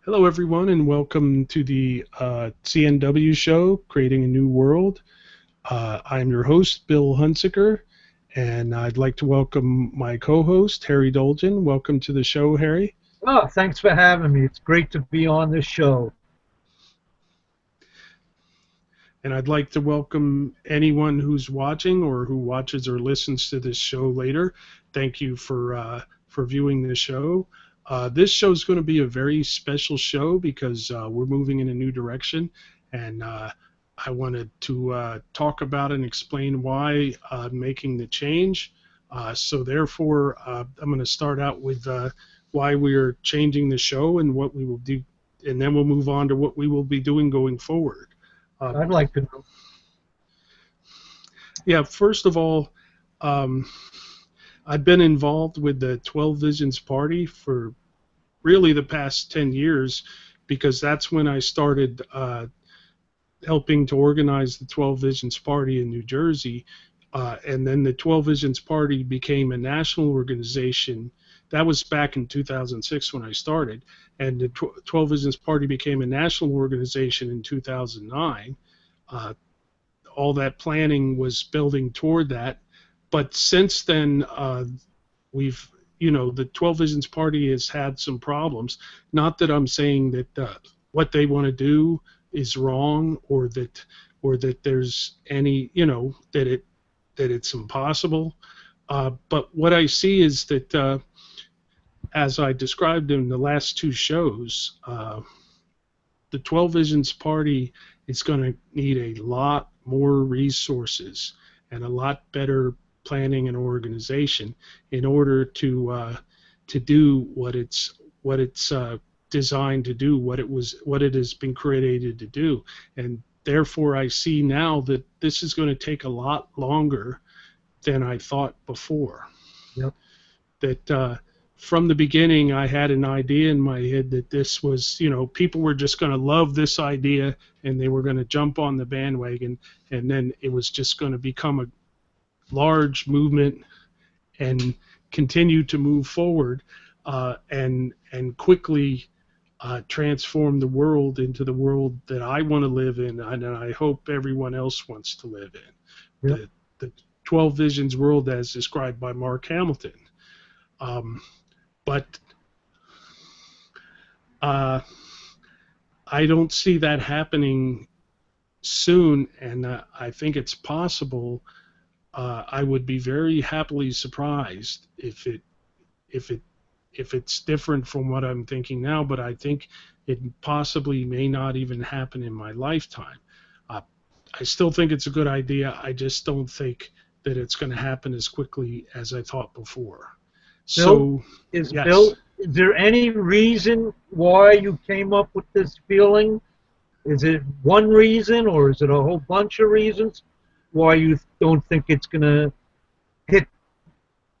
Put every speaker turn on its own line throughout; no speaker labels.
Hello, everyone, and welcome to the CNW show, Creating a New World. I'm your host, Bill Hunsaker, and I'd like to welcome my co-host, Harry Dolgen. Welcome to the show, Harry.
Oh, thanks for having me. It's great to be on this show.
And I'd like to welcome anyone who's watching or who watches or listens to this show later. Thank you for viewing the show. This show is going to be a very special show because we're moving in a new direction, and I wanted to talk about and explain why I'm making the change. So therefore, I'm going to start out with why we are changing the show and what we will do, and then we'll move on to what we will be doing going forward. Uh,
I'd like to know.
Yeah, first of all, um, I've been involved with the 12 Visions Party for really the past 10 years because that's when I started helping to organize the 12 Visions Party in New Jersey. And then the 12 Visions Party became a national organization. That was back in 2006 when I started. And the 12 Visions Party became a national organization in 2009. Uh, all that planning was building toward that. But since then, we've, the 12 Visions Party has had some problems. Not that I'm saying that what they want to do is wrong, or that there's any, that it's impossible. But what I see is that, as I described in the last two shows, the 12 Visions Party is going to need a lot more resources and a lot better planning and organization in order to do what it's designed to do, what it has been created to do. And therefore, I see now that this is going to take a lot longer than I thought before.
Yep.
That from the beginning, I had an idea in my head that this was, people were just going to love this idea and they were going to jump on the bandwagon, and then it was just going to become a large movement and continue to move forward and quickly transform the world into the world that I want to live in, and I hope everyone else wants to live in.
Yep.
The 12 Visions world as described by Mark Hamilton. Um, but uh, I don't see that happening soon, and I think it's possible. I would be very happily surprised if it if it's different from what I'm thinking now, but I think it possibly may not even happen in my lifetime. Uh, I still think it's a good idea. I just don't think that it's going to happen as quickly as I thought before.
Bill,
So,
Bill,
yes.
is there any reason why you came up with this feeling? Is it one reason or is it a whole bunch of reasons why you don't think it's going to hit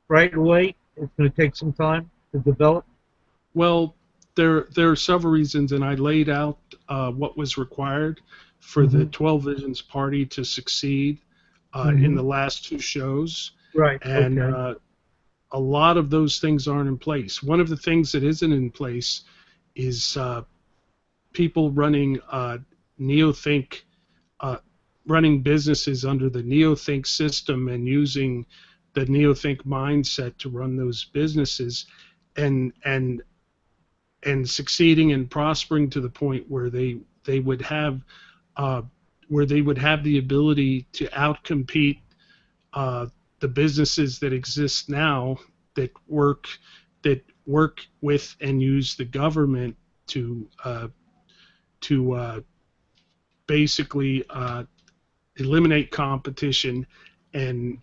right away? It's going to take some time to develop?
Well, there are several reasons, and I laid out what was required for the
Hmm.
12 Visions Party to succeed in
Hmm.
the last two shows,
Right.
and
Okay.
a lot of those things aren't in place. One of the things that isn't in place is people running neothink, uh, running businesses under the neothink system and using the neothink mindset to run those businesses, and and and succeeding and prospering to the point where they would have uh, where they would have the ability to outcompete uh, the businesses that exist now that work with and use the government to basically eliminate competition and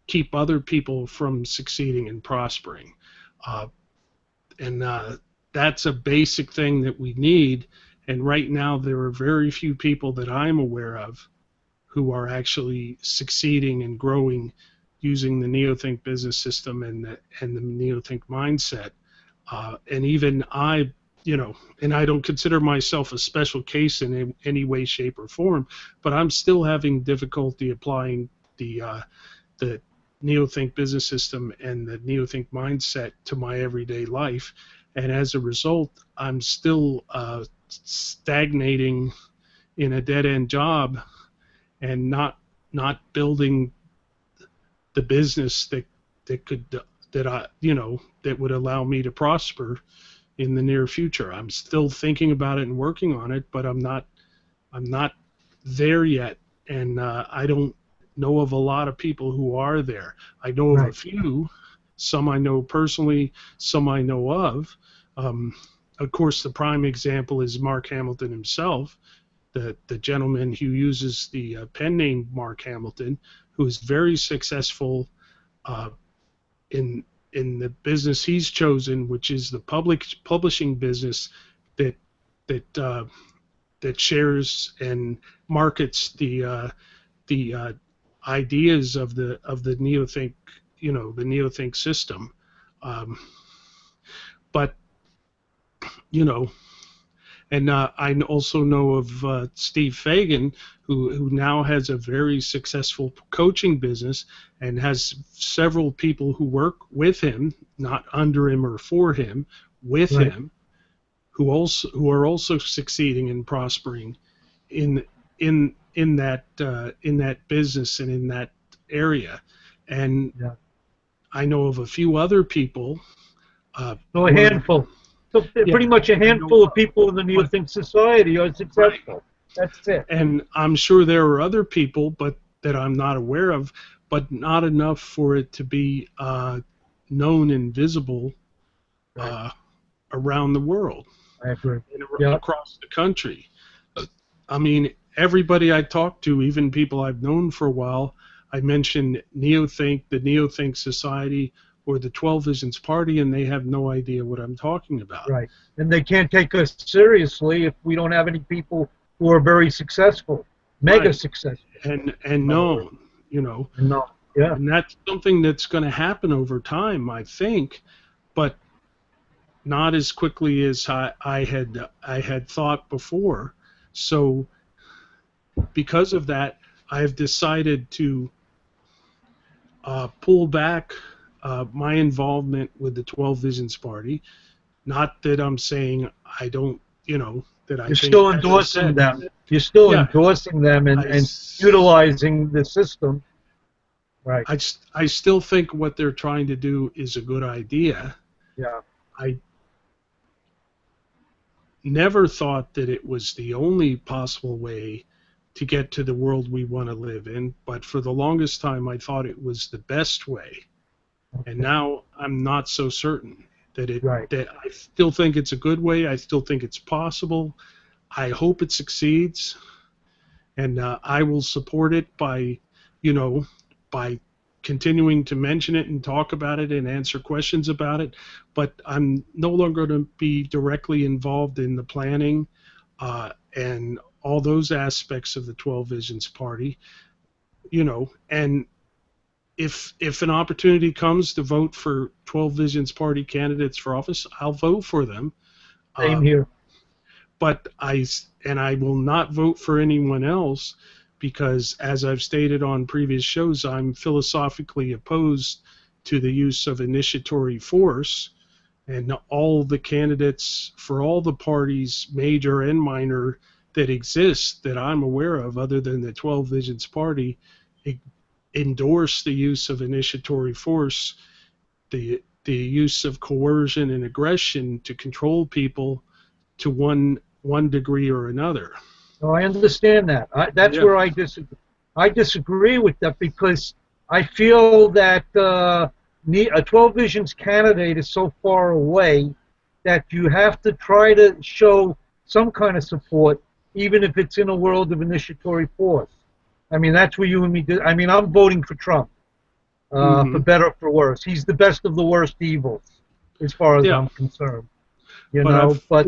keep other people from succeeding and prospering. Uh, and that's a basic thing that we need. And right now, there are very few people that I'm aware of who are actually succeeding and growing using the neothink business system and the neothink mindset. And even I, and I don't consider myself a special case in any way, shape, or form, but I'm still having difficulty applying the neothink business system and the neothink mindset to my everyday life. and as a result, I'm still stagnating in a dead end job and not building the business that could that I that would allow me to prosper in the near future. I'm still thinking about it and working on it, but I'm not there yet, and I don't know of a lot of people who are there. I know of a
Right.
few, some I know personally, some I know of. Um, of course, the prime example is Mark Hamilton himself, the gentleman who uses the pen name Mark Hamilton, who is very successful uh, in the business he's chosen, which is the public publishing business that that that shares and markets the ideas of the neothink, the neothink system. Um, but you know, and I also know of Steve Fagan, who now has a very successful coaching business and has several people who work with him, not under him or for him, with
Right.
him, who are also succeeding and prospering in in that business and in that area. And
Yeah.
I know of a few other people.
So a
One of the
handful. So
Yeah,
pretty much a
I know,
handful of people in the
but
Neothink society are
right.
successful. That's it.
And I'm sure there are other people, but that I'm not aware of, but not enough for it to be known and visible
Right.
uh, around the world
I agree.
and
Yep.
across the country. I mean, everybody I talk to, even people I've known for a while, I mention Neothink, the Neothink Society, or the 12 Visions Party, and they have no idea what I'm talking about.
Right. And they can't take us seriously if we don't have any people who are very successful, mega
Right.
successful.
And
Uh,
known, you know,
no. Yeah.
and that's something that's going to happen over time, I think, but not as quickly as I had thought before. So because of that, I've decided to pull back my involvement with the 12 Visions Party. Not that I'm saying I don't, that I
You're
think,
still
as I
endorsing
said,
them. You're still
yeah,
endorsing them
I,
and utilizing the system. Right.
I still think what they're trying to do is a good idea.
Yeah.
I never thought that it was the only possible way to get to the world we want to live in, but for the longest time I thought it was the best way. And
Okay.
now I'm not so certain
Right.
that I still think it's a good way. I still think it's possible. I hope it succeeds, and I will support it by, you know, by continuing to mention it and talk about it and answer questions about it. But I'm no longer going to be directly involved in the planning and all those aspects of the 12 Visions Party, and if an opportunity comes to vote for 12 Visions Party candidates for office, I'll vote for them.
Same
Uh,
here.
but I will not vote for anyone else because, as I've stated on previous shows, I'm philosophically opposed to the use of initiatory force, and all the candidates for all the parties, major and minor, that exist that I'm aware of, other than the 12 Visions Party, endorse the use of initiatory force, the use of coercion and aggression to control people to one degree or another.
No, I understand that. That's
Yeah.
where I disagree. I disagree with that because I feel that a 12 Visions candidate is so far away that you have to try to show some kind of support, even if it's in a world of initiatory force. I mean, that's where you and me did. I mean, I'm voting for Trump, for
Hmm.
better or for worse. He's the best of the worst evils, as far as
Yeah.
I'm concerned.
But
But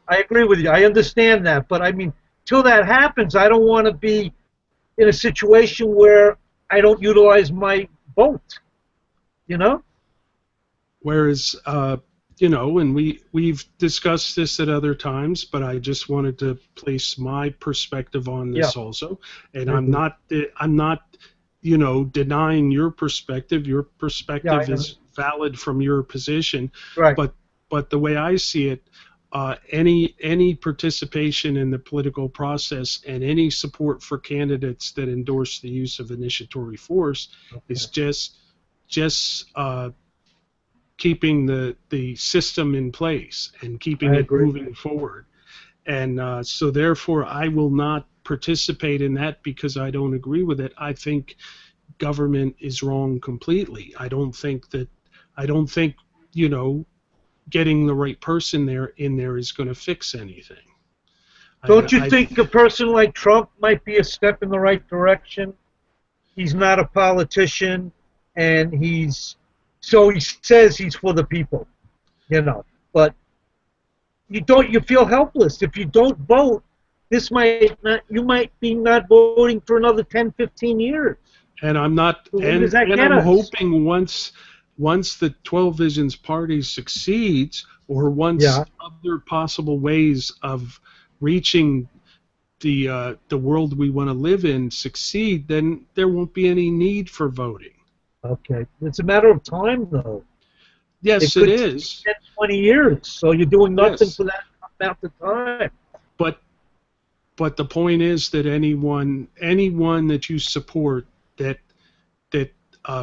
I agree with you. I understand that. But I mean, till that happens, I don't want to be in a situation where I don't utilize my vote. You know?
whereas, and we've discussed this at other times, but I just wanted to place my perspective on
Yeah,
this also. And
I agree.
I'm not, denying your perspective. Your
Yeah, I
perspective
know.
is valid from your position,
Right.
but but the way I see it, any participation in the political process and any support for candidates that endorse the use of initiatory force is
Okay.
just keeping the system in place and keeping
I
it
agree.
moving forward. And so therefore, I will not participate in that because I don't agree with it. I think government is wrong completely. I don't think, you know, getting the right person in there is going to fix anything.
Don't you
I
think a person like Trump might be a step in the right direction? He's not a politician, and he says he's for the people, but you feel helpless if you don't vote. This might not you might be not voting for another 10, 15 years.
and I'm not
So where does that
and
get
I'm
us?
hoping once the 12 Visions Party succeeds, or once
Yeah.
other possible ways of reaching the world we want to live in succeed, then there won't be any need for voting.
Okay. It's a matter of time, though. It
Yes, it
could take
is.
10, 20 years. So you're doing nothing
Yes,
for that amount of time.
but the point is that anyone that you support that that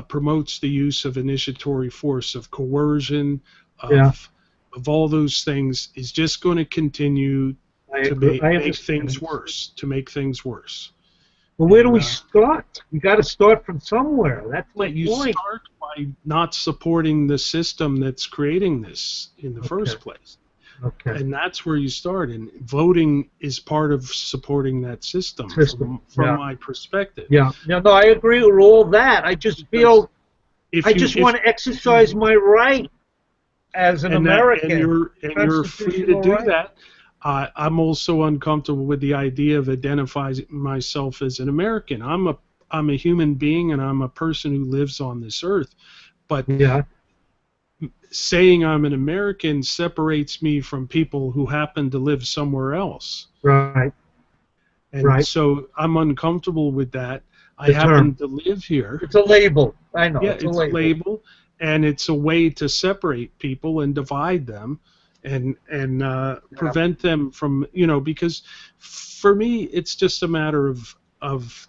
promotes the use of initiatory force, of coercion,
Yeah,
of all those things, is just going to continue
I
to
agree. I
make things
understand.
worse, to make things worse.
But where do
And
we start? We got to start from somewhere. That's my
you
point.
start by not supporting the system that's creating this in the
Okay.
first place.
Okay.
And that's where you start. And voting is part of supporting that system
System.
from
Yeah.
my perspective.
Yeah. Yeah. No, I agree with all that. I just
Because
feel I
if you
just want to
if you
exercise my right as an American,
you're free to
constitutional
do
right.
that. I'm also uncomfortable with the idea of identifying myself as an American. I'm a human being and I'm a person who lives on this earth. But
Yeah.
saying I'm an American separates me from people who happen to live somewhere else.
Right.
And
Right.
so I'm uncomfortable with that. I
The
happen
term.
to live here.
It's a label. I know.
Yeah,
It's a
it's a
label.
label, and it's a way to separate people and divide them, and
Yeah.
prevent them from, because for me it's just a matter of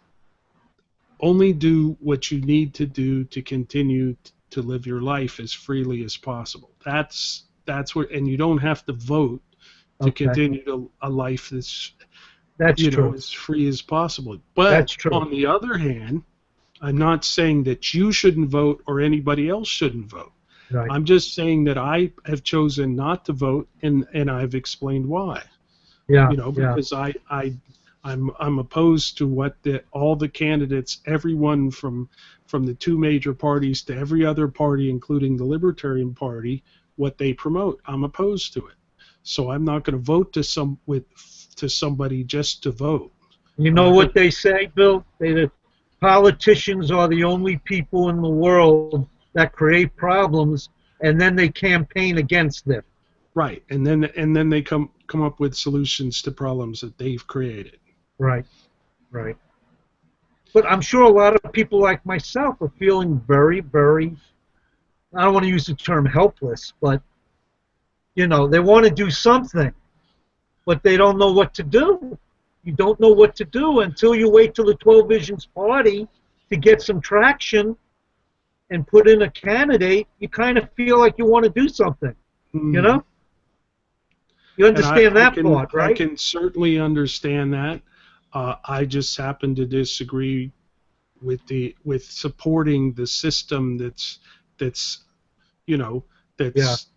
only do what you need to do to continue to live your life as freely as possible. That's what, and you don't have to vote to
Okay.
continue a life that's
That's true.
as free as possible. But
That's true.
on the other hand, I'm not saying that you shouldn't vote or anybody else shouldn't vote.
Right.
I'm just saying that I have chosen not to vote, and I've explained why.
Yeah. Yeah.
Because I'm opposed to what all the candidates, everyone from the two major parties to every other party, including the Libertarian Party, what they promote. I'm opposed to it. So I'm not going to vote to somebody just to vote.
You
I'm
know
not going
what
to.
they say, Bill? The politicians are the only people in the world that create problems, and then they campaign against them.
Right, and then they come up with solutions to problems that they've created.
Right. Right. But I'm sure a lot of people like myself are feeling very, very, I don't want to use the term helpless, but, they want to do something, but they don't know what to do. You don't know what to do until you wait till the 12 Visions Party to get some traction and put in a candidate. You kind of feel like you want to do something, you
Mm.
know? You
And
understand that part,
I
right?
can certainly understand that. I just happen to disagree with supporting the system that's you know
Yeah.
that's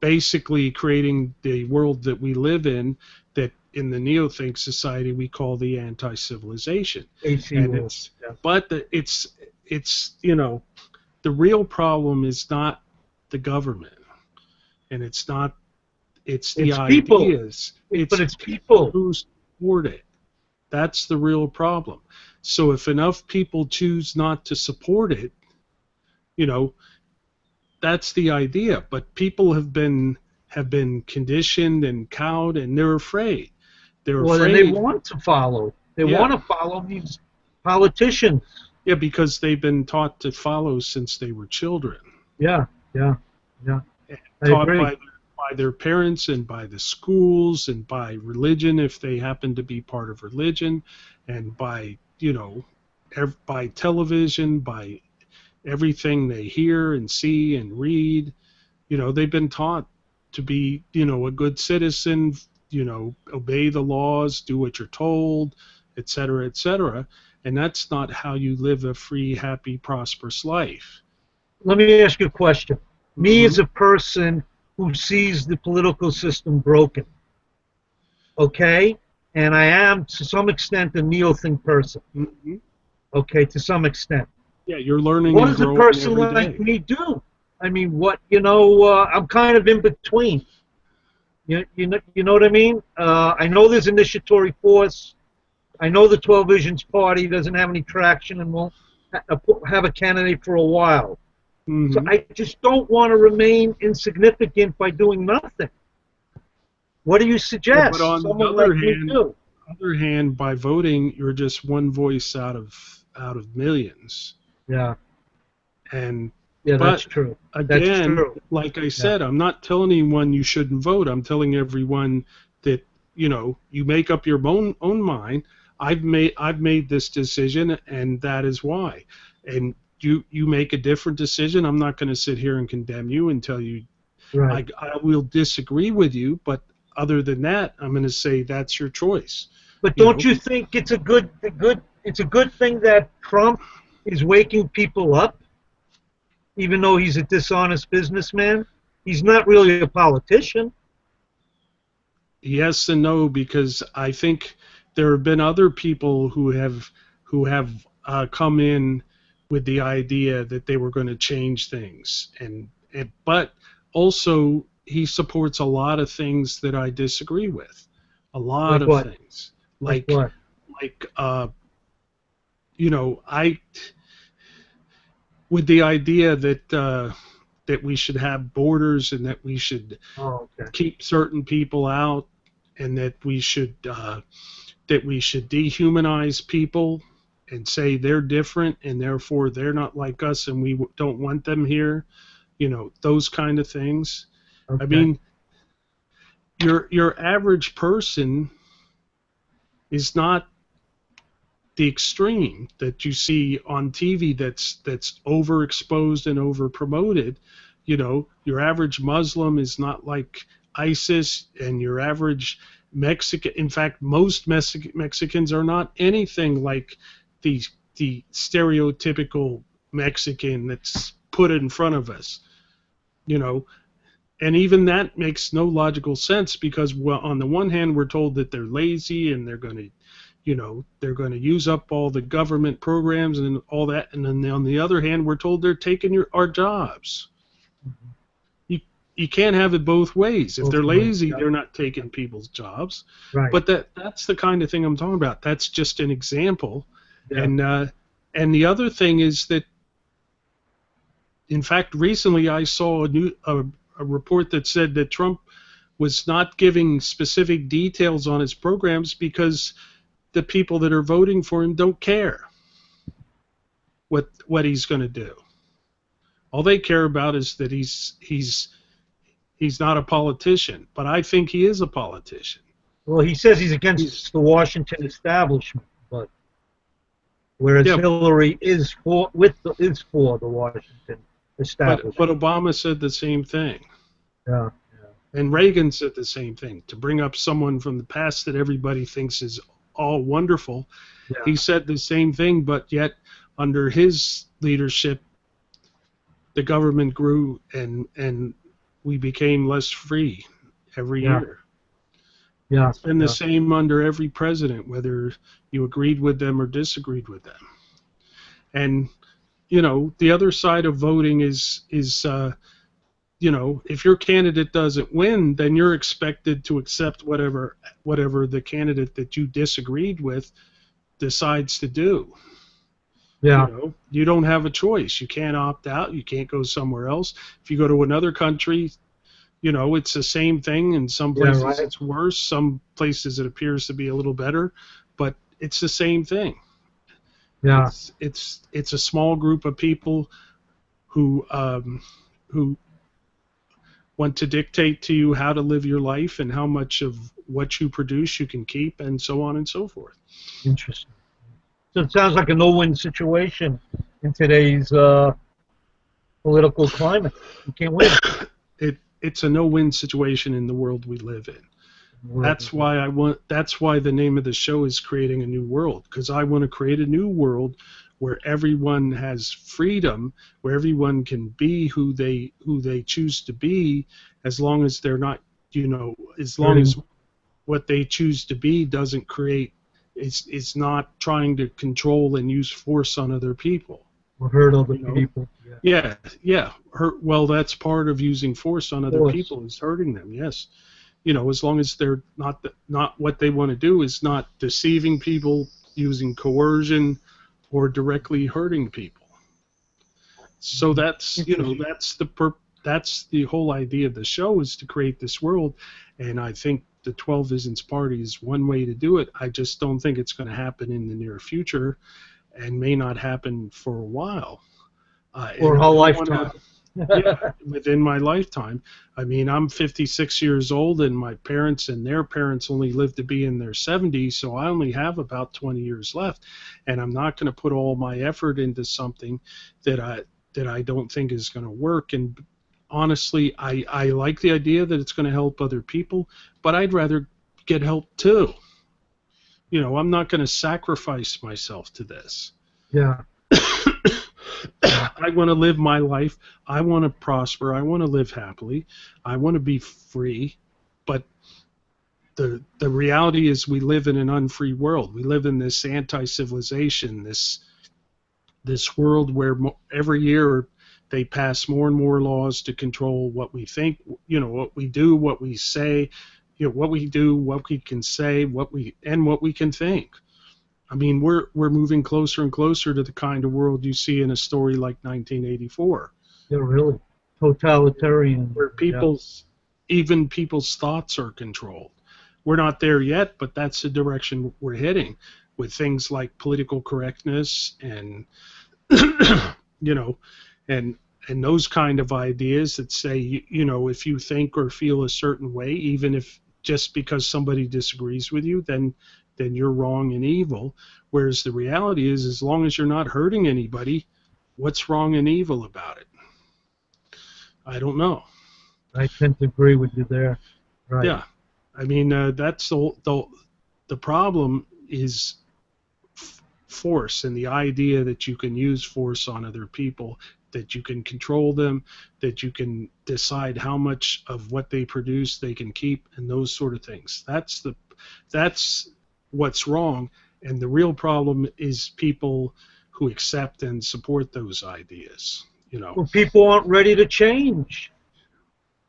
basically creating the world that we live in, that in the neo-think society we call the anti-civilization.
AC
And
rule.
it's
Yeah.
but it's the real problem is not the government, and it's the
It's people.
ideas,
But
it's
it's
people
people.
who support it. That's the real problem. So if enough people choose not to support it, you know that's the idea. But people have been conditioned and cowed, and they're afraid. They're
Well, then they
afraid.
want to follow. They
Yeah,
want to follow these politicians.
yeah, because they've been taught to follow since they were children.
Yeah. Yeah. Yeah. I
Taught
agree.
by their parents and by the schools and by religion if they happen to be part of religion, and by by television, by everything they hear and see and read. They've been taught to be a good citizen, obey the laws, do what you're told, etc., etc. And that's not how you live a free, happy, prosperous life.
Let me ask you a question. Me
Hmm.
as a person who sees the political system broken, okay, and I am to some extent a neo-think person,
Hmm.
okay, to some extent.
Yeah, you're learning
What
and
does a
growing
person
every
like
day.
me do? I mean, I'm kind of in between. You know what I mean? I know there's initiatory force. I know the 12 Visions Party doesn't have any traction and won't have a candidate for a while. So
Hmm.
I just don't want to remain insignificant by doing nothing. What do you
Yeah, but
suggest
on the
someone like me do?
other hand, by voting, you're just one voice out of millions.
Yeah,
And
yeah, that's
but
true. That's
again,
true.
like I
Yeah,
said, I'm not telling anyone you shouldn't vote. I'm telling everyone that you make up your own mind. I've made this decision, and that is why. And you make a different decision. I'm not going to sit here and condemn you and tell you
right.
I will disagree with you, but other than that, I'm going to say that's your choice.
But
You
don't
know,
you think it's a good thing that Trump is waking people up, even though he's a dishonest businessman? He's not really a politician.
yes and no, because I think there have been other people who have come in with the idea that they were going to change things, but also he supports a lot of things that I disagree with, a lot
Like
of
what?
things,
Like
like
what?
like I with the idea that we should have borders and that we should
Oh, okay.
keep certain people out, and that we should dehumanize people and say they're different and therefore they're not like us and we don't want them here. Those kind of things. I
Okay.
mean, your average person is not the extreme that you see on TV that's overexposed and over promoted. Your average Muslim is not like ISIS, and your average Mexican, in fact, most Mexicans are not anything like the the stereotypical Mexican that's put in front of us. You know, and even that makes no logical sense because, well, on the one hand we're told that they're lazy and they're going to use up all the government programs and all that, and then on the other hand we're told they're taking our jobs. You can't have it both ways. If
Both
they're
ways.
lazy,
Yeah.
they're not taking people's jobs.
Right.
But that's the kind of thing I'm talking about. That's just an example.
Yeah.
And the other thing is that, in fact, recently I saw a report that said that Trump was not giving specific details on his programs because the people that are voting for him don't care what he's going to do. All they care about is that he's not a politician, but I think he is a politician.
Well, he says he's
He's
against the Washington establishment, but whereas
Yeah,
Hillary is for the Washington
but
establishment.
Obama said the same thing,
Yeah.
and Reagan said the same thing. To bring up someone from the past that everybody thinks is all wonderful,
Yeah.
he said the same thing, but yet under his leadership, the government grew and we became less free every
Yeah.
year.
Yeah.
It's been the
Yeah.
same under every president, whether you agreed with them or disagreed with them. And the other side of voting is if your candidate doesn't win, then you're expected to accept whatever the candidate that you disagreed with decides to do.
Yeah.
You don't have a choice. You can't opt out. You can't go somewhere else. If you go to another country, it's the same thing. In some
Yeah.
places
Right.
it's worse. Some places it appears to be a little better, but it's the same thing.
Yeah.
It's a small group of people who who want to dictate to you how to live your life and how much of what you produce you can keep, and so on and so forth.
Interesting. So it sounds like a no-win situation in today's political climate. You can't win.
It's a no-win situation in the world we live in.
World.
That's why the name of the show is Creating a New World, because I want to create a new world where everyone has freedom, where everyone can be who they choose to be, as long as they're not, as long as
Hurting
what they choose to be doesn't create, it's not trying to control and use force on other people.
or hurt other
you know
people. Yeah.
yeah, well, that's part of using force on
Of
other
course.
people, is hurting them. Yes. As long as they're not what they want to do is not deceiving people, using coercion, or directly hurting people. So
Interesting.
that's the whole idea of the show, is to create this world. And I think the 12 Visions Party is one way to do it. I just don't think it's going to happen in the near future, and may not happen for a while.
Or
And
a
I
whole
don't want to.
lifetime.
Yeah, within my lifetime. I mean, I'm 56 years old, and my parents and their parents only lived to be in their 70s, so I only have about 20 years left, and I'm not going to put all my effort into something that I don't think is going to work. And honestly, I like the idea that it's going to help other people, but I'd rather get help too. I'm not going to sacrifice myself to this.
Yeah.
I want to live my life. I want to prosper. I want to live happily. I want to be free. But the reality is, we live in an unfree world. We live in this anti-civilization, this world where every year they pass more and more laws to control what we think, what we do, what we say, what we do, what we can say, what we can think. I mean, we're moving closer and closer to the kind of world you see in a story like 1984,
Yeah. Really. Totalitarian.
where
Yeah.
people's thoughts are controlled. We're not there yet, but that's the direction we're heading, with things like political correctness and you know and those kind of ideas that say, if you think or feel a certain way, even if just because somebody disagrees with you, then you're wrong and evil. Whereas the reality is, as long as you're not hurting anybody, what's wrong and evil about it? I don't know.
I tend to agree with you there. Right.
Yeah, I mean, that's the problem is force, and the idea that you can use force on other people, that you can control them, that you can decide how much of what they produce they can keep, and those sort of things. That's what's wrong. And the real problem is people who accept and support those ideas.
Well, people aren't ready to change.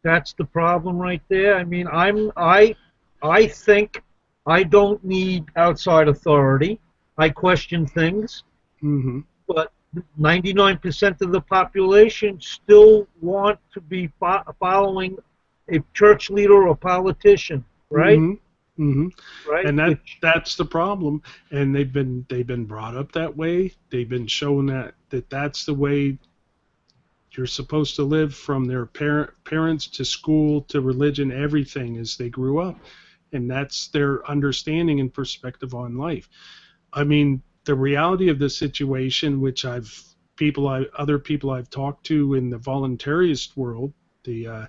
That's the problem right there. I mean, I think I don't need outside authority. I question things,
Hmm.
but 99% of the population still want to be following a church leader or politician, right?
Hmm. Hmm.
Right?
And
Which
that's the problem. And they've been brought up that way. They've been shown that's the way you're supposed to live, from their parents to school to religion, everything, as they grew up. And that's their understanding and perspective on life. I mean, the reality of the situation, which other people I've talked to in the voluntarist world, the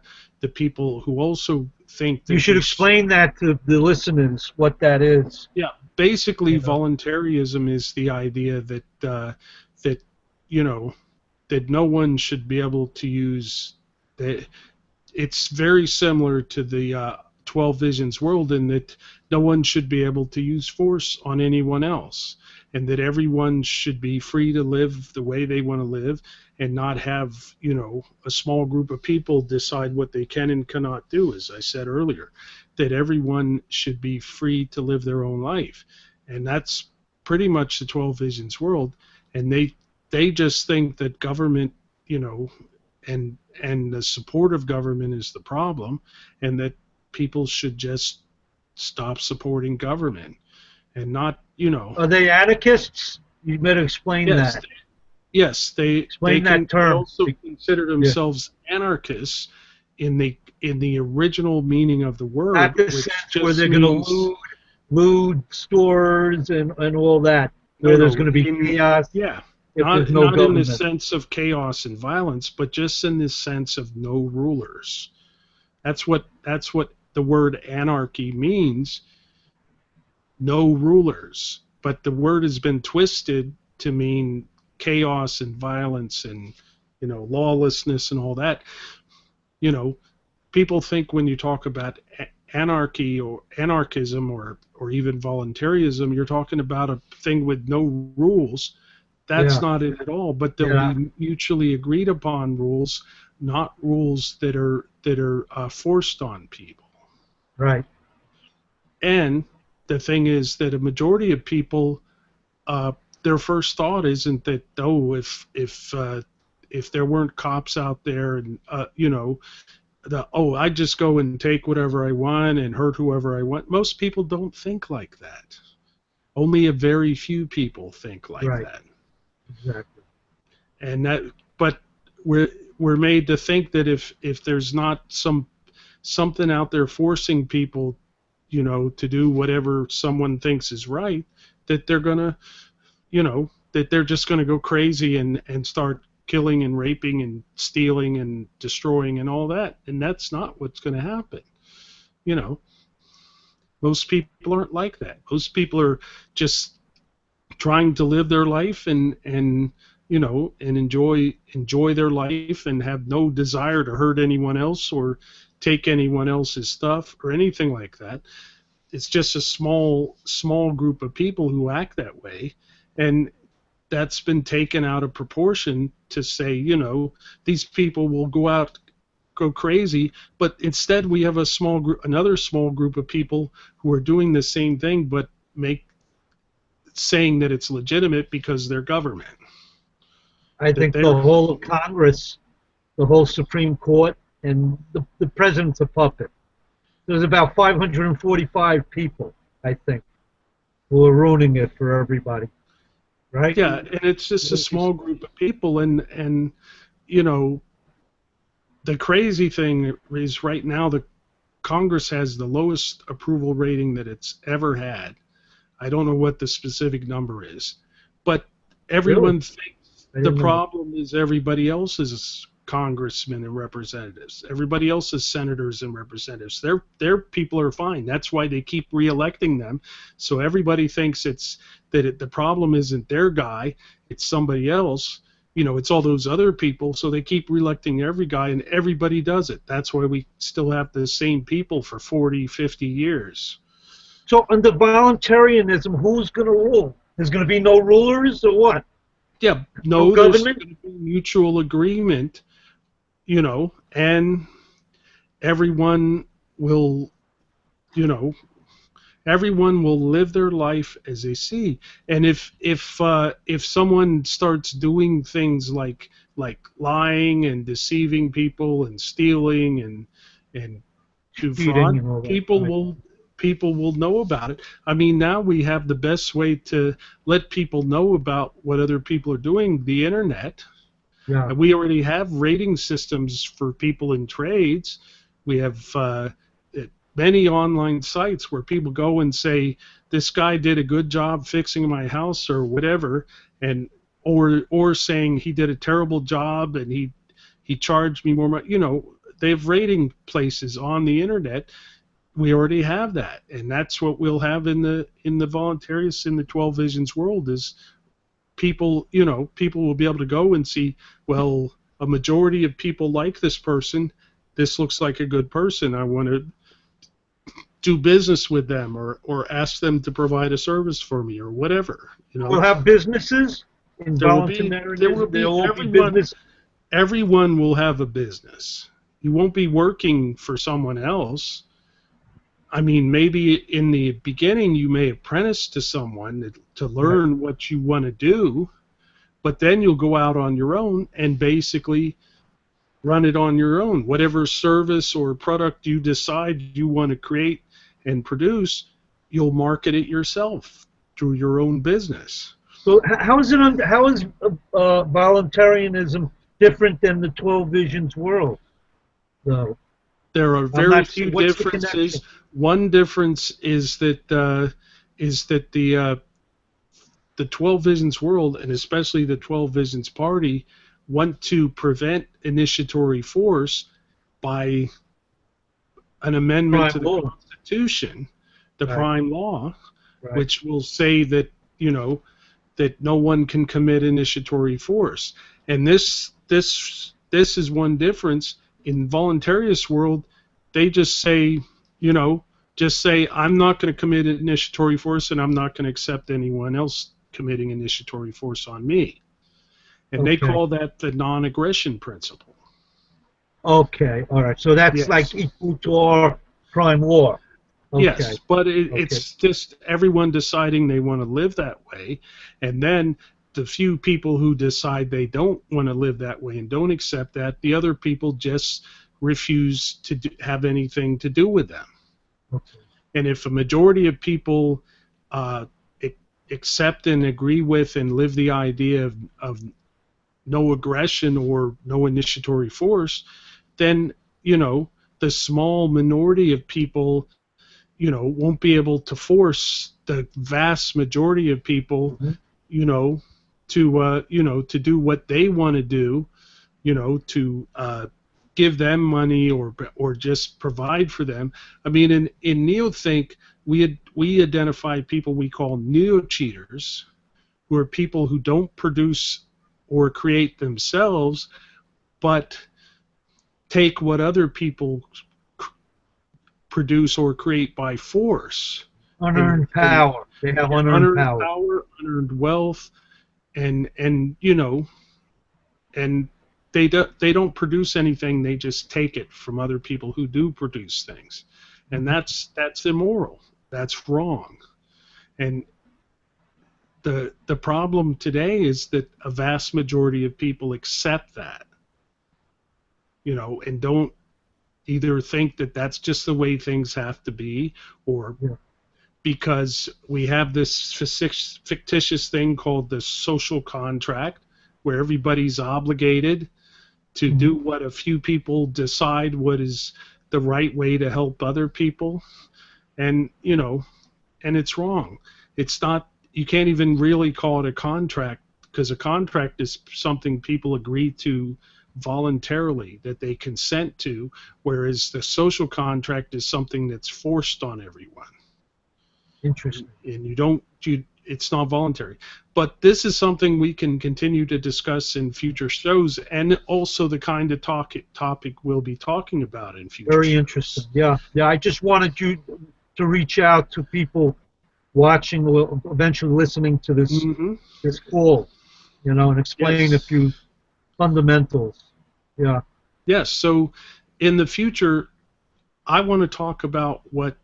people who also think
you
that
should explain that to the listeners what that is.
yeah, basically,
You know,
voluntarism is the idea that you know that no one should be able to use that. It's very similar to the 12 Visions world, in that no one should be able to use force on anyone else, and that everyone should be free to live the way they want to live, and not have, a small group of people decide what they can and cannot do. As I said earlier, that everyone should be free to live their own life. And that's pretty much the 12 Visions world. And they just think that government, you know, and the support of government is the problem, and that people should just stop supporting government, and not,
are they anarchists? You better explain
yes,
that.
yes, they
Explain that
they
term.
also consider
Yeah.
themselves anarchists, in the original meaning of the
Not
word,
the
which
sense where
just
they're going to
means
lewd stores and all that,
no,
where there's
no,
going to be
in
chaos
yeah,
if there's no
not in the
government.
sense of chaos and violence, but just in the sense of no rulers. That's what the word anarchy means, no rulers. But the word has been twisted to mean chaos and violence and lawlessness and all that. You know, people think when you talk about anarchy or anarchism or even voluntarism, you're talking about a thing with no rules. That's
Yeah,
not it at all. But there'll
yeah,
be mutually agreed upon rules, not rules that are forced on people.
right.
And the thing is that a majority of people, uh, their first thought isn't that, oh, if there weren't cops out there and I just go and take whatever I want and hurt whoever I want. Most people don't think like that. Only a very few people think like
Right,
that.
exactly.
And that, but we're we're made to think that if there's not something out there forcing people, to do whatever someone thinks is right, that they're gonna, that they're just gonna go crazy and start killing and raping and stealing and destroying and all that. And that's not what's going to happen. You know, most people aren't like that. Most people are just trying to live their life and enjoy their life and have no desire to hurt anyone else or take anyone else's stuff or anything like that. It's just a small group of people who act that way, and that's been taken out of proportion to say, these people will go crazy, but instead we have another small group of people who are doing the same thing, but make saying that it's legitimate because they're government.
I
That
think the
they're
whole of Congress, the whole Supreme Court, and the president's a puppet. There's about 545 people, I think, who are ruining it for everybody, right?
yeah, and it's just a small group of people, and you know the crazy thing is right now the Congress has the lowest approval rating that it's ever had. I don't know what the specific number is, but
Really?
everyone thinks
I
the
didn't know.
problem is everybody else's congressmen and representatives, everybody else's senators and representatives. Their people are fine. That's why they keep reelecting them. So everybody thinks the problem isn't their guy, it's somebody else. It's all those other people. So they keep reelecting every guy, and everybody does it. That's why we still have the same people for 40, 50 years.
So under voluntarism, who's going to rule? There's going to be no rulers or what?
Yeah,
No
no, there's
government?
going to be mutual agreement, and everyone will, you know, everyone will live their life as they see. And if someone starts doing things like lying and deceiving people and stealing and do
Cheating
fraud,
and all that.
people
Right.
will people will know about it. I mean, now we have the best way to let people know about what other people are doing, the internet.
Yeah.
And we already have rating systems for people in trades. We have many online sites where people go and say, this guy did a good job fixing my house or whatever, and or saying he did a terrible job and he charged me more money. They have rating places on the internet. We already have that, and that's what we'll have in the voluntarists in the 12 Visions world is people will be able to go and see, well, a majority of people like this person. This looks like a good person. I want to do business with them or ask them to provide a service for me or whatever.
We'll have businesses in
There will
voluntarism. There
be
will be
everyone
business.
everyone will have a business. You won't be working for someone else. I mean, maybe in the beginning you may apprentice to someone to
Right.
learn what you want to do, but then you'll go out on your own and basically run it on your own. Whatever service or product you decide you want to create and produce, you'll market it yourself through your own business.
So how is voluntarism different than the 12 Visions world, though?
There are
I'm
very
not seeing
few
what's the connection.
differences. One difference is that the 12 Visions world, and especially the 12 Visions party, want to prevent initiatory force by an amendment
Prime
to the
law.
Constitution, the
Right.
prime law,
Right.
which will say that, you know, that no one can commit initiatory force. And this is one difference. In voluntarist world, they just say, you know, just say I'm not going to commit initiatory force, and I'm not going to accept anyone else committing initiatory force on me. And they
Okay.
call that the non-aggression principle.
Okay. All right. So that's
Yes.
like equal to our prime law. Okay.
Yes, but
Okay.
it's just everyone deciding they want to live that way, and then the few people who decide they don't want to live that way and don't accept that, the other people just refuse to have anything to do with them.
Okay.
And if a majority of people uh, accept and agree with and live the idea of no aggression or no initiatory force, then, you know, the small minority of people, won't be able to force the vast majority of people,
Hmm.
you know, to do what they want to do, to give them money or just provide for them. I mean, in neothink, we identify people we call neo cheaters, who are people who don't produce or create themselves, but take what other people produce or create by force, and
Unearned
and
power. They have unearned
unearned
power.
power, unearned wealth, and and they don't produce anything. They just take it from other people who do produce things, and
Mhm.
that's immoral. That's wrong. And the problem today is that a vast majority of people accept that, and don't either think that that's just the way things have to be, or
Yeah.
because we have this fictitious thing called the social contract, where everybody's obligated to
Mhm.
do what a few people decide what is the right way to help other people. And, and it's wrong. It's not, you can't even really call it a contract, because a contract is something people agree to voluntarily, that they consent to, whereas the social contract is something that's forced on everyone,
Interesting.
and it's not voluntary. But this is something we can continue to discuss in future shows, and also the kind of topic we'll be talking about in future
Very interesting.
shows.
Yeah. Yeah. I just wanted you to reach out to people watching or eventually listening to
Hmm.
this call, and explain a
Yes.
few fundamentals. Yeah.
Yes. So in the future, I want to talk about what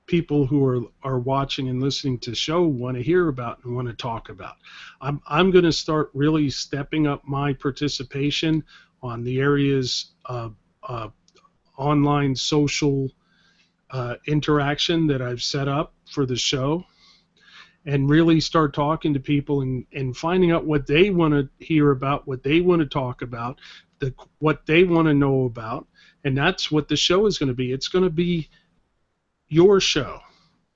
people who are watching and listening to the show want to hear about and want to talk about. I'm going to start really stepping up my participation on the areas of online social interaction that I've set up for the show, and really start talking to people and finding out what they want to hear about, what they want to talk about, what they want to know about. And that's what the show is going to be. It's going to be your show.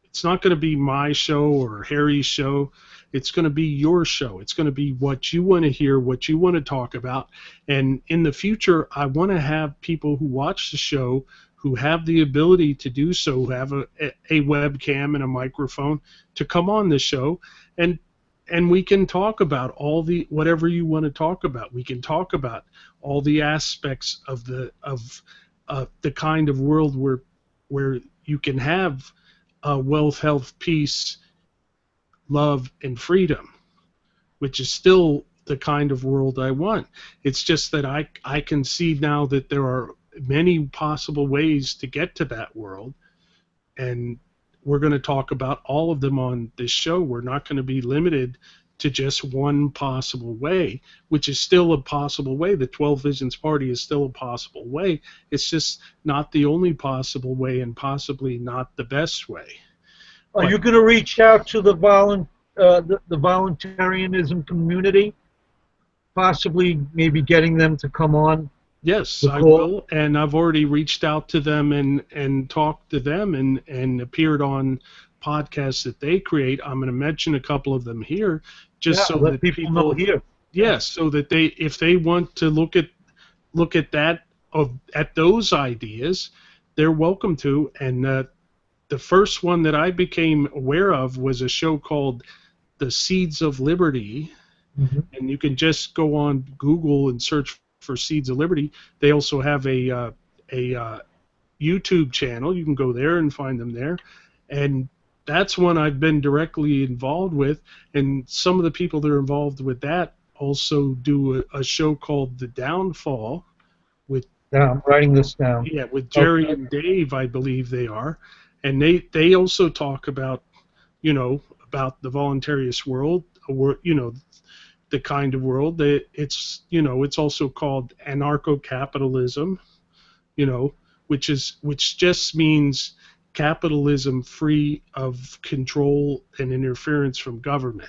It's not going to be my show or Harry's show. It's going to be your show. It's going to be what you want to hear, what you want to talk about. And in the future, I want to have people who watch the show, who have the ability to do so, who have a webcam and a microphone, to come on the show, and we can talk about all the whatever you want to talk about. We can talk about all the aspects of the kind of world where you can have wealth, health, peace, love, and freedom, which is still the kind of world I want. It's just that I can see now that there are many possible ways to get to that world, and we're going to talk about all of them on this show. We're not going to be limited to just one possible way, which is still a possible way. The 12 Visions Party is still a possible way. It's just not the only possible way, and possibly not the best way.
Are
But
you going to reach out to the voluntarianism community, possibly maybe getting them to come on?
Yes, I
Because
will, and I've already reached out to them and talked to them and appeared on podcasts that they create. I'm going to mention a couple of them here, just
yeah,
so
let
that
people know
people,
here. Yeah.
yes, so that they, if they want to look at that of at those ideas, they're welcome to. And the first one that I became aware of was a show called The Seeds of Liberty,
Hmm.
and you can just go on Google and search for Seeds of Liberty. They also have a YouTube channel. You can go there and find them there, and that's one I've been directly involved with. And some of the people that are involved with that also do a show called The Downfall with
Yeah, I'm writing this down.
yeah with Jerry
Okay.
and Dave, I believe they are, and they also talk about about the voluntarist world, the kind of world that it's also called anarcho-capitalism, you know, which just means capitalism free of control and interference from government.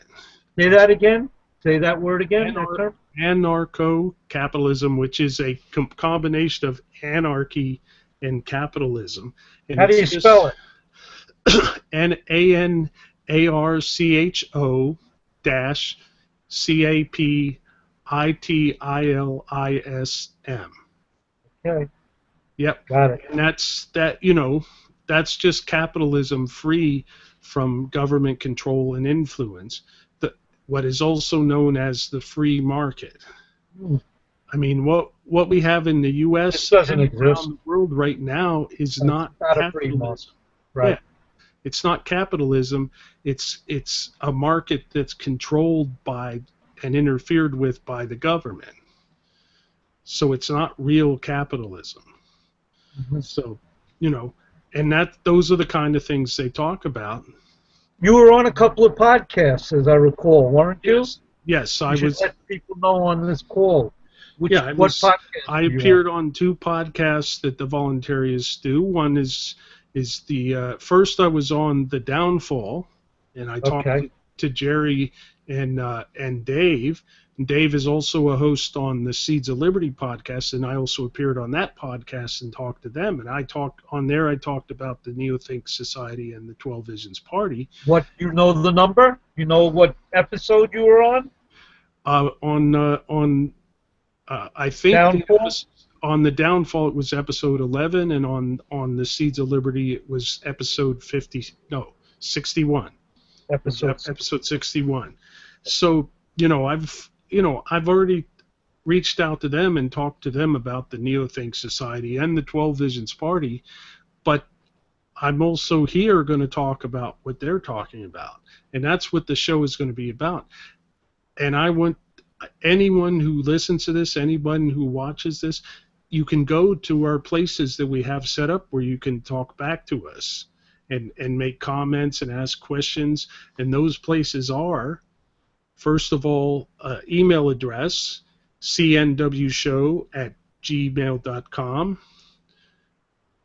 Say that again. Say that word again. That
Anar-
term.
Anarcho-capitalism, which is a combination of anarchy and capitalism, and
How do
it's
you
just
spell it?
Anarcho dash CAPITILISM.
Okay,
Yep.
got it.
And that's just capitalism free from government control and influence. What is also known as the free market.
Hmm.
I mean, what we have in the
This
US
doesn't
and around
exist.
the world right now is
It's
not
not a free market.
capitalism.
Right.
Yeah, it's not capitalism. It's a market that's controlled by and interfered with by the government. So it's not real capitalism.
Mhm.
So, you know, and that those are the kind of things they talk about.
You were on a couple of podcasts, as I recall, weren't you?
Yes, yes,
You
I
should
was.
let people know on this call.
Yeah,
Which
I
what
was.
podcast
I
were you on?
appeared on two podcasts that the voluntarists do. One is the first I was on the Downfall, and I talked
Okay.
to Jerry and Dave. And Dave is also a host on the Seeds of Liberty podcast, and I also appeared on that podcast and talked to them. And I talked on there. I talked about the Neothink Society and the 12 Visions Party.
What you know the number? You know what episode you were on?
On I think the
Downfall
episode, on the Downfall it was episode 11, and on the Seeds of Liberty it was episode 50. No, 61. It was
episode 6.
episode 61. So I've already reached out to them and talked to them about the Neothink Society and the 12 Visions Party, but I'm also here going to talk about what they're talking about, and that's what the show is going to be about. And I want anyone who listens to this, anyone who watches this, you can go to our places that we have set up where you can talk back to us and make comments and ask questions. And those places are, first of all, email address, cnwshow@gmail.com.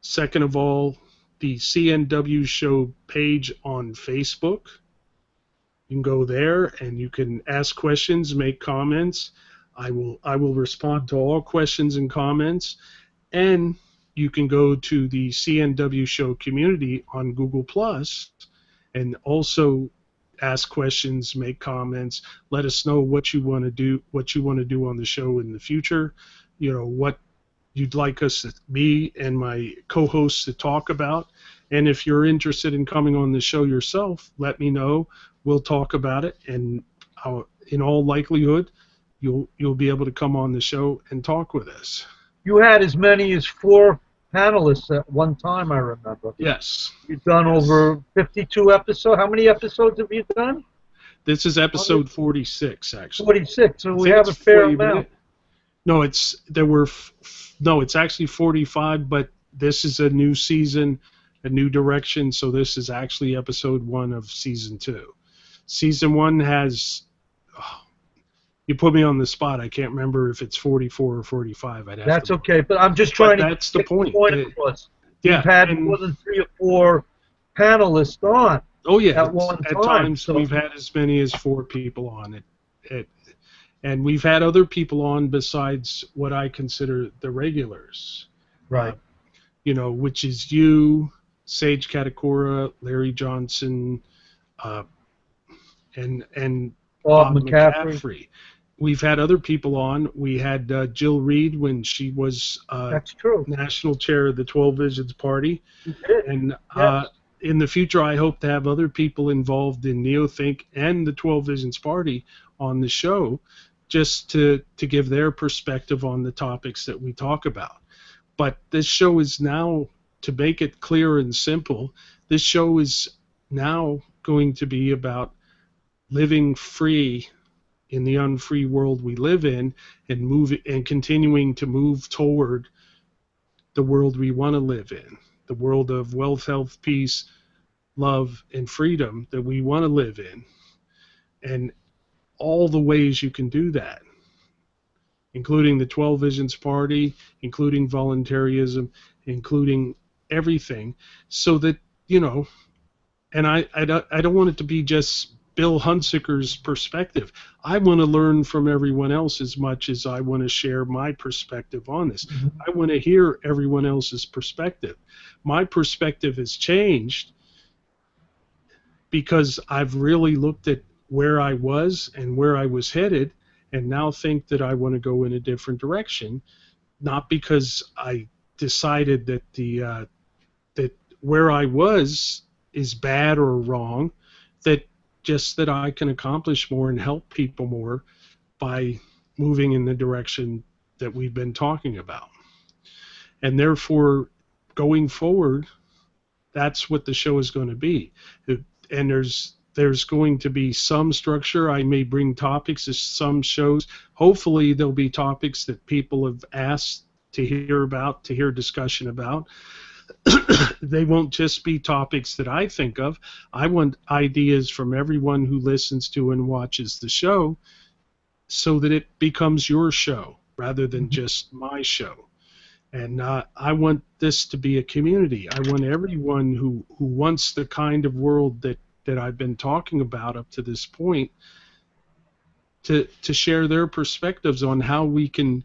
Second of all, the CNW Show page on Facebook. You can go there and you can ask questions, make comments. I will respond to all questions and comments. And you can go to the CNW Show community on Google Plus and also ask questions, make comments, let us know what you want to do, on the show in the future. What you'd like us, me and my co-hosts, to talk about. And if you're interested in coming on the show yourself, let me know. We'll talk about it, and in all likelihood, you'll be able to come on the show and talk with us.
You had as many as 4 panelists at one time, I remember.
Yes,
You've done
yes.
over 52 episodes. How many episodes have you done?
This is episode 46, actually.
46. So
I
we
think
have
it's
a fair
40
amount.
minutes. No, there were no. It's actually 45, but this is a new season, a new direction. So this is actually episode 1 of season 2. Season 1 has. Oh, you put me on the spot. I can't remember if it's 44 or 45. I'd have to
That's
look.
okay, but I'm just
But
trying to
that's the
get the
point.
point across. You've
Yeah,
had
and
more than 3 or 4 panelists on
oh yeah,
at one
at
time.
times
So
we've had as many as 4 people on it. And we've had other people on besides what I consider the regulars, uh,
Right.
which is you, Sage Katakura, Larry Johnson, uh, and
Bob
Bob
McCaffrey.
McCaffrey. We've had other people on. We had Jill Reed when she was
That's true.
national chair of the 12 Visions Party.
You did.
And
Yes.
in the future, I hope to have other people involved in NeoThink and the 12 Visions Party on the show, just to give their perspective on the topics that we talk about. But this show is now, to make it clear and simple, this show is now going to be about living free in the unfree world we live in, and continuing to move toward the world we want to live in, the world of wealth, health, peace, love, and freedom that we want to live in, and all the ways you can do that, including the 12 Visions Party, including voluntarism, including everything, so that, and I don't want it to be just Bill Hunsicker's perspective. I want to learn from everyone else as much as I want to share my perspective on this.
Mhm.
I want to hear everyone else's perspective. My perspective has changed because I've really looked at where I was and where I was headed, and now think that I want to go in a different direction, not because I decided that where I was is bad or wrong, that just that I can accomplish more and help people more by moving in the direction that we've been talking about. And therefore, going forward, that's what the show is going to be. And there's going to be some structure. I may bring topics to some shows. Hopefully, there'll be topics that people have asked to hear about, to hear discussion about. They won't just be topics that I think of. I want ideas from everyone who listens to and watches the show, so that it becomes your show rather than
Mhm.
just my show. And I want this to be a community. I want everyone who wants the kind of world that I've been talking about up to this point to share their perspectives on how we can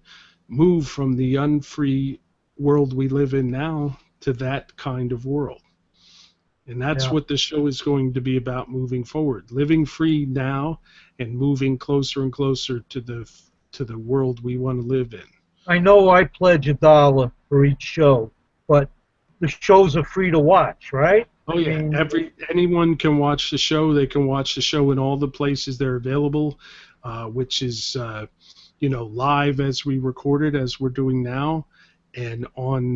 move from the unfree world we live in now to that kind of world. And that's
Yeah.
what the show is going to be about moving forward, living free now and moving closer and closer to the world we want to live in.
I know I pledge $1 for each show, but the shows are free to watch, right?
Oh
I
yeah,
mean,
anyone can watch the show. They can watch the show in all the places they're available, which is live as we record it, as we're doing now, and on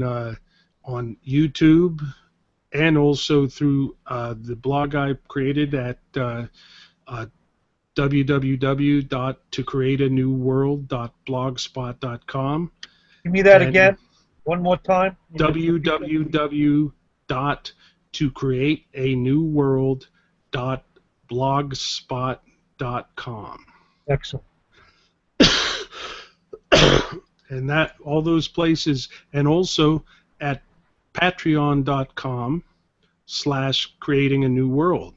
YouTube, and also through the blog I created at uh, www.tocreateanewworld.blogspot.com,
give me that
and
again, one more time. You just repeat that.
www.tocreateanewworld.blogspot.com.
Excellent.
And that, all those places, and also at patreon.com/creating a new world.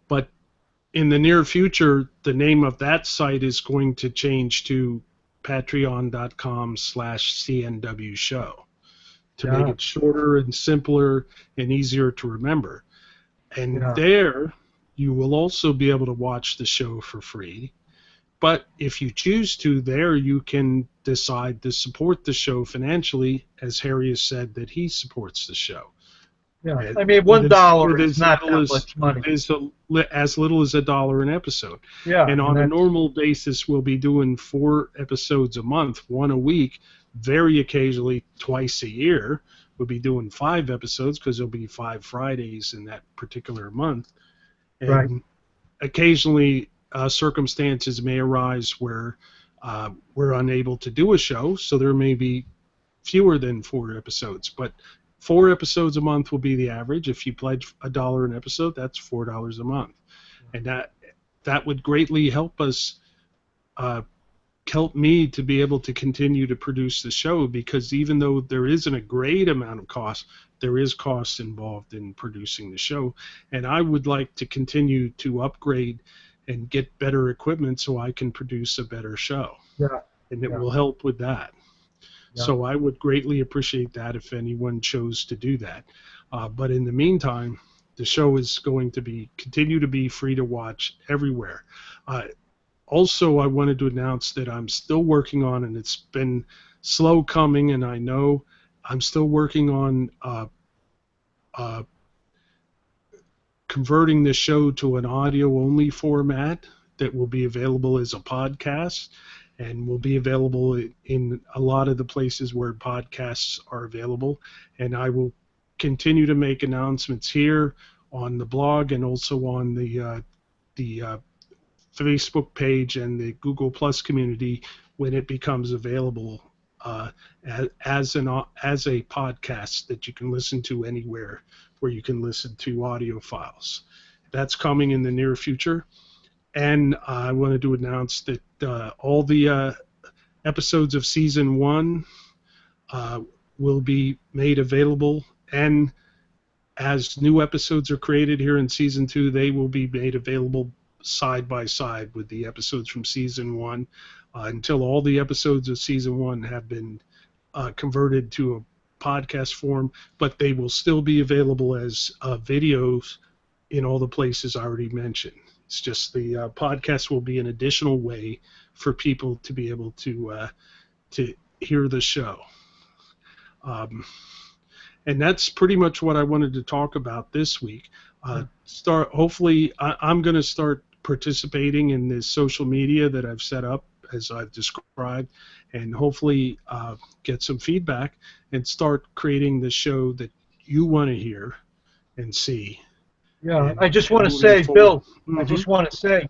But in the near future, the name of that site is going to change to patreon.com/CNW show, to make
Yeah,
it shorter and simpler and easier to remember. And
yeah,
there, you will also be able to watch the show for free. But if you choose to, there you can decide to support the show financially, as Harry has said that he supports the show.
yeah.
And
I mean,
with
one
as
dollar
with
is
as
not
little
that
as
much money.
as little as $1 an episode.
Yeah,
And
and
on a
that's
normal basis, we'll be doing 4 episodes a month, one a week. Very occasionally, twice a year, we'll be doing 5 episodes, because there'll be 5 Fridays in that particular month.
right.
And occasionally, circumstances may arise where we're unable to do a show, so there may be fewer than 4 episodes. But 4 episodes a month will be the average. If you pledge $1 an episode, that's $4 a month, and that would greatly help us, uh, help me to be able to continue to produce the show, because even though there isn't a great amount of cost, there is cost involved in producing the show, and I would like to continue to upgrade and get better equipment so I can produce a better show.
Yeah.
And it
Yeah.
will help with that.
Yeah.
So I would greatly appreciate that if anyone chose to do that. But in the meantime, the show is going to continue to be free to watch everywhere. Uh, Also, I wanted to announce that I'm still working on, and it's been slow coming, and I know I'm still working on uh, converting the show to an audio only format that will be available as a podcast and will be available in a lot of the places where podcasts are available. And I will continue to make announcements here on the blog and also on the Facebook page and the Google Plus community when it becomes available uh, as a podcast that you can listen to anywhere where you can listen to audio files. That's coming in the near future. And I wanted to announce that all the episodes of season one uh, will be made available, and as new episodes are created here in season two, they will be made available side by side with the episodes from season one until all the episodes of season one have been converted to a podcast form, but they will still be available as videos in all the places I already mentioned. It's just the podcast will be an additional way for people to be able to hear the show. Um, and that's pretty much what I wanted to talk about this week. Hopefully, I'm going to start participating in this social media that I've set up as I've described, and hopefully get some feedback and start creating the show that you want to hear and see.
Yeah.
And
I just want to
moving
say,
forward.
Bill, I
Mm-hmm.
just want to say,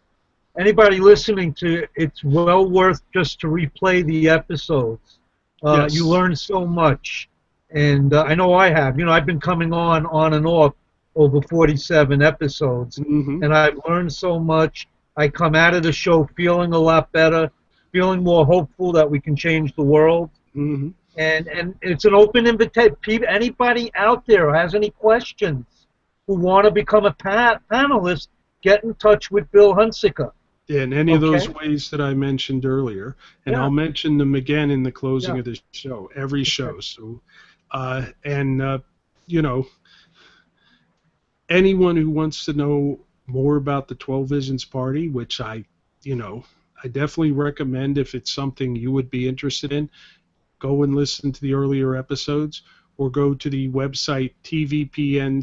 anybody listening to it, it's well worth just to replay the episodes. You
Yes.
learn so much, and I know I have. You know, I've been coming on and off over 47 episodes,
Mm-hmm.
and I've learned so much. I come out of the show feeling a lot better, feeling more hopeful that we can change the world.
Mm-hmm.
And it's an open invitation. Anybody out there who has any questions, who want to become a panelist, get in touch with Bill Hunsicker.
In any of those
Okay?
ways that I mentioned earlier, and
Yeah.
I'll mention them again in the closing
Yeah.
of the show, every
Okay.
show. So, and you know, anyone who wants to know more about the 12 Visions Party, which I definitely recommend if it's something you would be interested in, go and listen to the earlier episodes or go to the website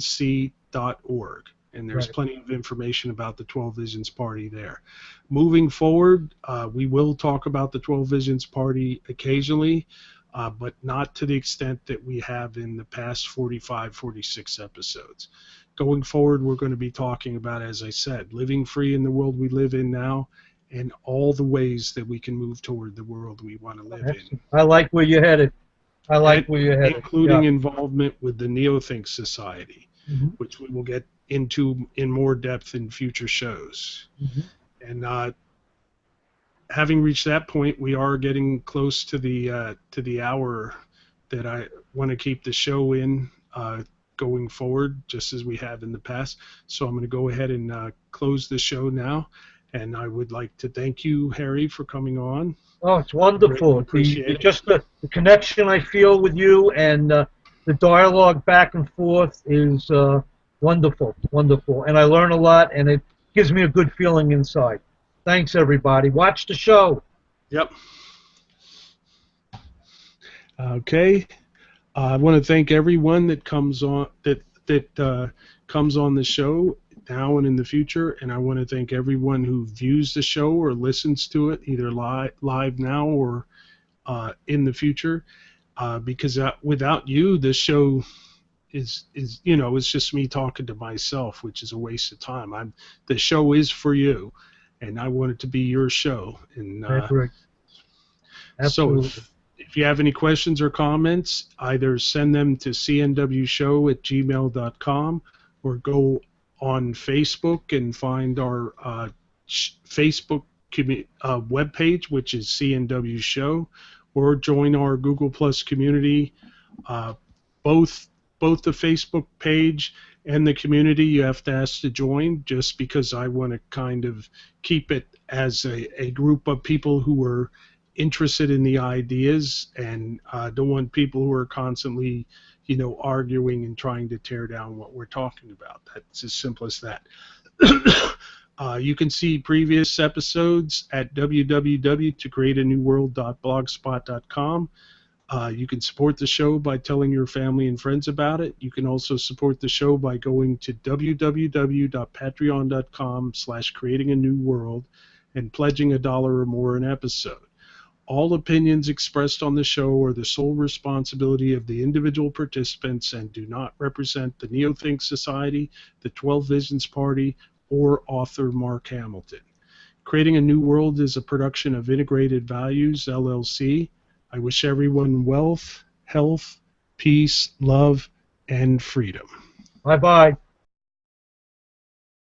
tvpnc.org. And there's
Right.
plenty of information about the 12 Visions Party there. Moving forward, we will talk about the 12 Visions Party occasionally, but not to the extent that we have in the past 45, 46 episodes. Going forward, we're going to be talking about, as I said, living free in the world we live in now and all the ways that we can move toward the world we want to live in,
Excellent. I like where you're headed. I like
and
where you're headed.
including
Yeah.
involvement with the Neothink Society,
Hmm.
which we will get into in more depth in future shows.
Hmm.
And having reached that point, we are getting close to the hour that I want to keep the show in going forward, just as we have in the past. So I'm going to go ahead and close the show now. And I would like to thank you, Harry, for coming on.
Oh, it's
I greatly
wonderful.
appreciate it.
Just the connection I feel with you and the dialogue back and forth is wonderful, wonderful. And I learn a lot, and it gives me a good feeling inside. Thanks, everybody. Watch the show.
Yep. Okay. I want to thank everyone that comes on the show now and in the future, and I want to thank everyone who views the show or listens to it either live now or in the future. Because without you, this show is it's just me talking to myself, which is a waste of time. The show is for you, and I want it to be your show. And
I agree.
so
Absolutely.
if you have any questions or comments, either send them to cnwshow@gmail.com or go on Facebook and find our Facebook webpage, which is CNW Show, or join our Google Plus community. Uh, both both the Facebook page and the community. You have to ask to join, just because I want to kind of keep it as a group of people who are interested in the ideas, and don't want people who are constantly, arguing and trying to tear down what we're talking about. That's as simple as that. You can see previous episodes at www.tocreateanewworld.blogspot.com. You can support the show by telling your family and friends about it. You can also support the show by going to www.patreon.com/creatinganewworld and pledging $1 or more an episode. All opinions expressed on the show are the sole responsibility of the individual participants and do not represent the Neothink Society, the 12 Visions Party, or author Mark Hamilton. Creating a New World is a production of Integrated Values, LLC. I wish everyone wealth, health, peace, love, and freedom.
Bye-bye.